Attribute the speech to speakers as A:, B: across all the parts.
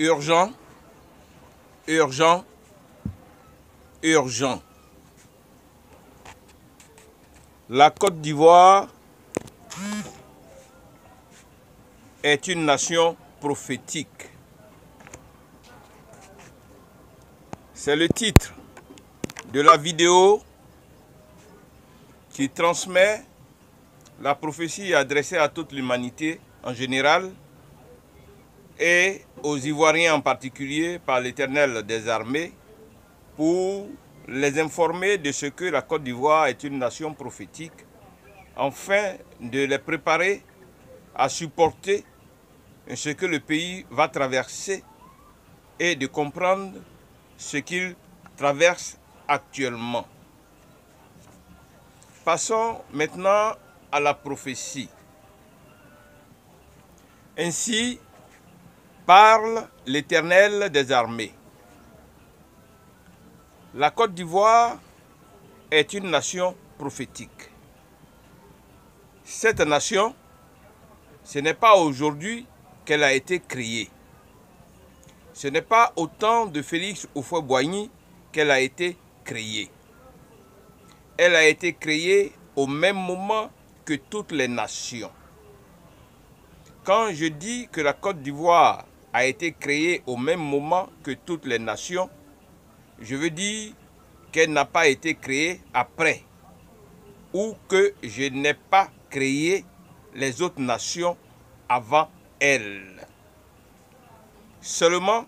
A: Urgent, urgent, urgent. La Côte d'Ivoire est une nation prophétique. C'est le titre de la vidéo qui transmet la prophétie adressée à toute l'humanité en général et aux Ivoiriens en particulier par l'Éternel des armées pour les informer de ce que la Côte d'Ivoire est une nation prophétique afin de les préparer à supporter ce que le pays va traverser et de comprendre ce qu'il traverse actuellement. Passons maintenant à la prophétie. Ainsi parle l'Éternel des armées. La Côte d'Ivoire est une nation prophétique. Cette nation, ce n'est pas aujourd'hui qu'elle a été créée. Ce n'est pas au temps de Félix Houphouët-Boigny qu'elle a été créée. Elle a été créée au même moment que toutes les nations. Quand je dis que la Côte d'Ivoire a été créée au même moment que toutes les nations, je veux dire qu'elle n'a pas été créée après ou que je n'ai pas créé les autres nations avant elle. Seulement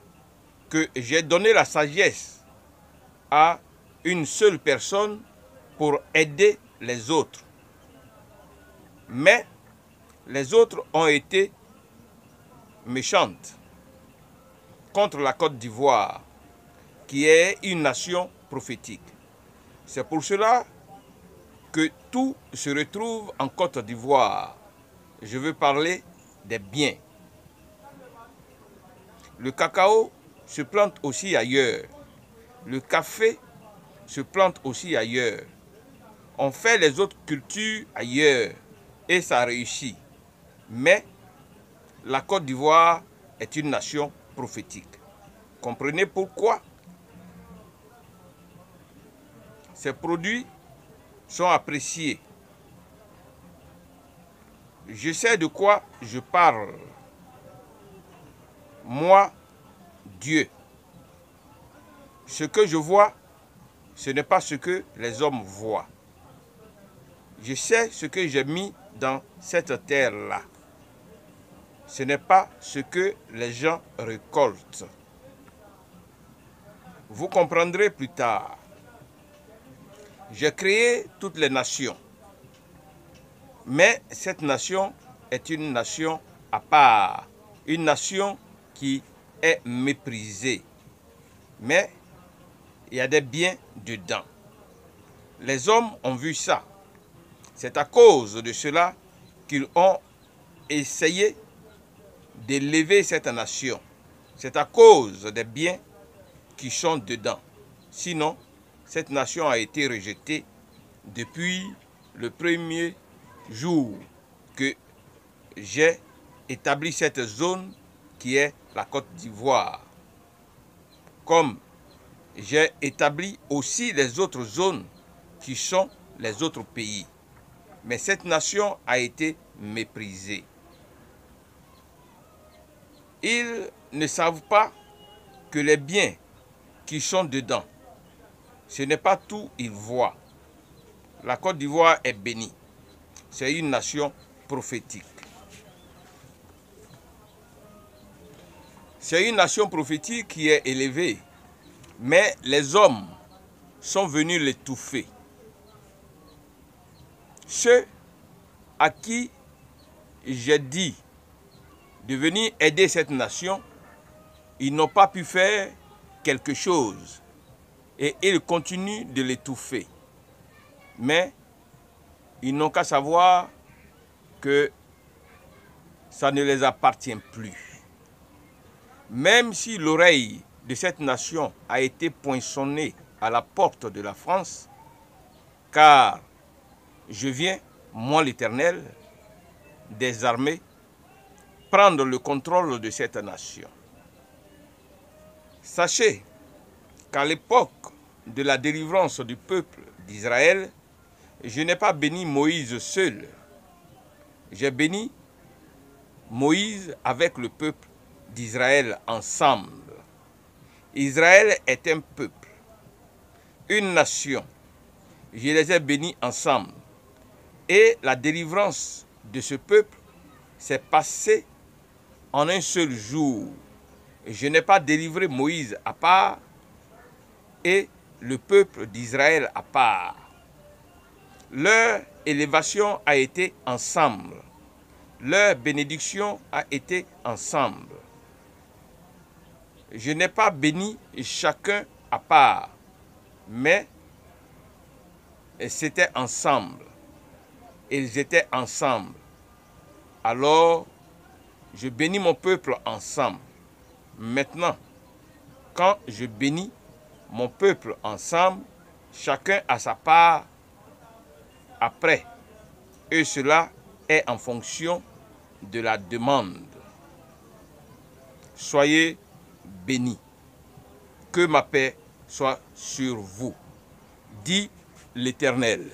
A: que j'ai donné la sagesse à une seule personne pour aider les autres. Mais les autres ont été méchantes contre la Côte d'Ivoire, qui est une nation prophétique. C'est pour cela que tout se retrouve en Côte d'Ivoire. Je veux parler des biens. Le cacao se plante aussi ailleurs. Le café se plante aussi ailleurs. On fait les autres cultures ailleurs et ça réussit. Mais la Côte d'Ivoire est une nation prophétique. Comprenez pourquoi? Ces produits sont appréciés. Je sais de quoi je parle. Moi, Dieu. Ce que je vois, ce n'est pas ce que les hommes voient. Je sais ce que j'ai mis dans cette terre-là. Ce n'est pas ce que les gens récoltent. Vous comprendrez plus tard. J'ai créé toutes les nations. Mais cette nation est une nation à part. Une nation qui est méprisée. Mais il y a des biens dedans. Les hommes ont vu ça. C'est à cause de cela qu'ils ont essayé d'élever cette nation. C'est à cause des biens qui sont dedans. Sinon, cette nation a été rejetée depuis le premier jour que j'ai établi cette zone qui est la Côte d'Ivoire. Comme j'ai établi aussi les autres zones qui sont les autres pays. Mais cette nation a été méprisée. Ils ne savent pas que les biens qui sont dedans, ce n'est pas tout qu'ils voient. La Côte d'Ivoire est bénie. C'est une nation prophétique. C'est une nation prophétique qui est élevée. Mais les hommes sont venus l'étouffer. Ceux à qui j'ai dit de venir aider cette nation, ils n'ont pas pu faire quelque chose. Et ils continuent de l'étouffer. Mais ils n'ont qu'à savoir que ça ne les appartient plus. Même si l'oreille de cette nation a été poinçonnée à la porte de la France, car je viens, moi l'Éternel, des armées, prendre le contrôle de cette nation. Sachez qu'à l'époque de la délivrance du peuple d'Israël, je n'ai pas béni Moïse seul. J'ai béni Moïse avec le peuple d'Israël ensemble. Israël est un peuple, une nation. Je les ai bénis ensemble. Et la délivrance de ce peuple s'est passée en un seul jour. Je n'ai pas délivré Moïse à part et le peuple d'Israël à part. Leur élévation a été ensemble. Leur bénédiction a été ensemble. Je n'ai pas béni chacun à part, mais c'était ensemble. Ils étaient ensemble. Alors, je bénis mon peuple ensemble. Maintenant, quand je bénis mon peuple ensemble, chacun a sa part après. Et cela est en fonction de la demande. Soyez bénis. Que ma paix soit sur vous, dit l'Éternel.